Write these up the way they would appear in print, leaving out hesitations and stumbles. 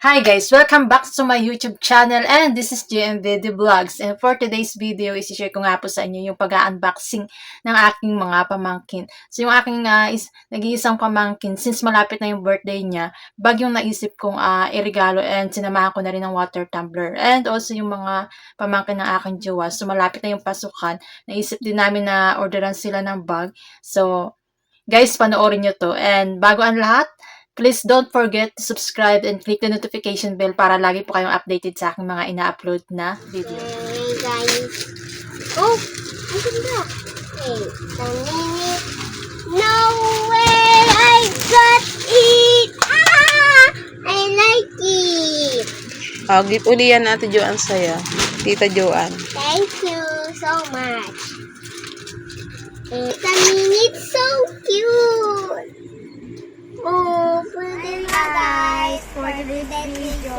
Hi guys! Welcome back to my YouTube channel and this is GMVD Vlogs. And for today's video, isi-share ko nga po sa inyo yung pag-unboxing ng aking mga pamangkin. So yung aking nag-iisang pamangkin, since malapit na yung birthday niya, bagyong naisip kong irigalo and sinamahan ko na rin ng water tumbler. And also yung mga pamangkin ng aking jowa. So malapit na yung pasukan. Naisip din namin na orderan sila ng bag. So guys, panoorin nyo to. And bago ang lahat, please don't forget to subscribe and click the notification bell para lagi po kayong updated sa aking mga ina-upload na video. Hey guys. Oh, ang ganda. Wait a minute. No way! I got it! I like it! Gift uli yan Ate Joanne sa'yo. Tita Joanne. Thank you so much. Wait a minute. So cute! Oh, pwede na guys. For today's video,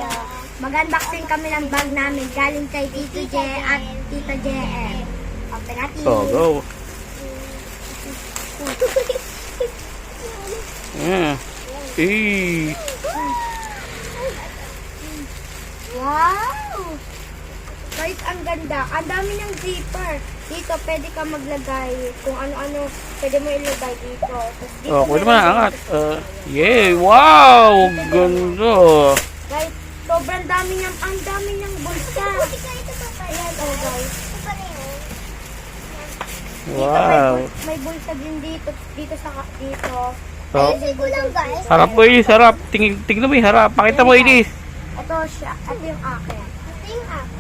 mag-unboxing kami ng bag namin galing kay Tito J at Tita JM. Open natin. Oh, go. Wow! Guys, ang ganda. Ang dami ng zipper. Dito, pwede ka maglagay kung ano-ano. Pwede mo ilagay dito. Tapos dito Pwede mo na angat. Yay! Wow! Ganda! Guys, sobrang dami niyang, ang dami niyang bulsa. Ayan, oh guys. Wow! May bulsa din dito. Dito sa dito. Oh. Ayun ko lang guys. Harap po Ilis, harap. Tingnan mo yung harap. Pakita mo Ilis. Ito siya. Ito yung akin. Ito yung akin.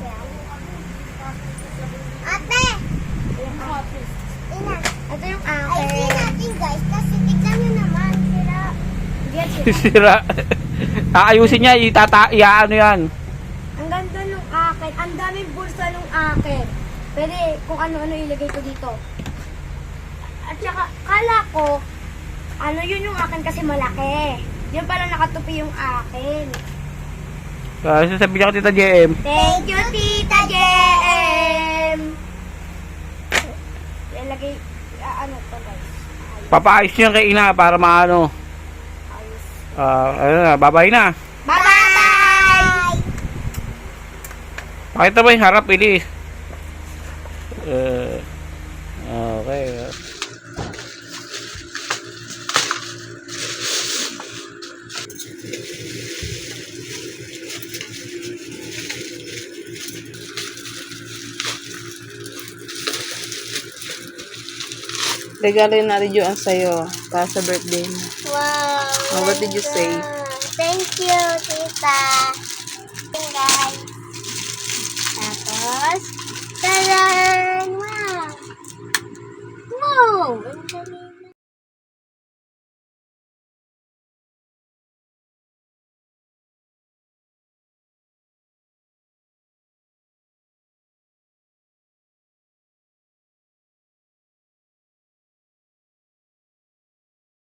Ate! Ito yung akin. Ay, natin guys. Kasi tignan nyo naman. Sira. Sira. Aayusin niya. Iaano yan. Ang ganda nung akin. Ang daming bulsa nung akin. Pwede kung ano-ano ilagay ko dito. At saka, kala ko, ano yun yung akin kasi malaki. Yun pala nakatupi yung akin. Sasabihin niya ko Tita JM. Thank you, Tita JM! Ilagay, ano to guys? Papaayos niya kay Ina para maano. Ayos. Ayun na. Babay na. Bye-bye! Pakita mo yung harap Ilis. Okay. Regalo yun natin Joanne sa'yo para sa birthday mo. Wow! What did you say? Thank you, Tita.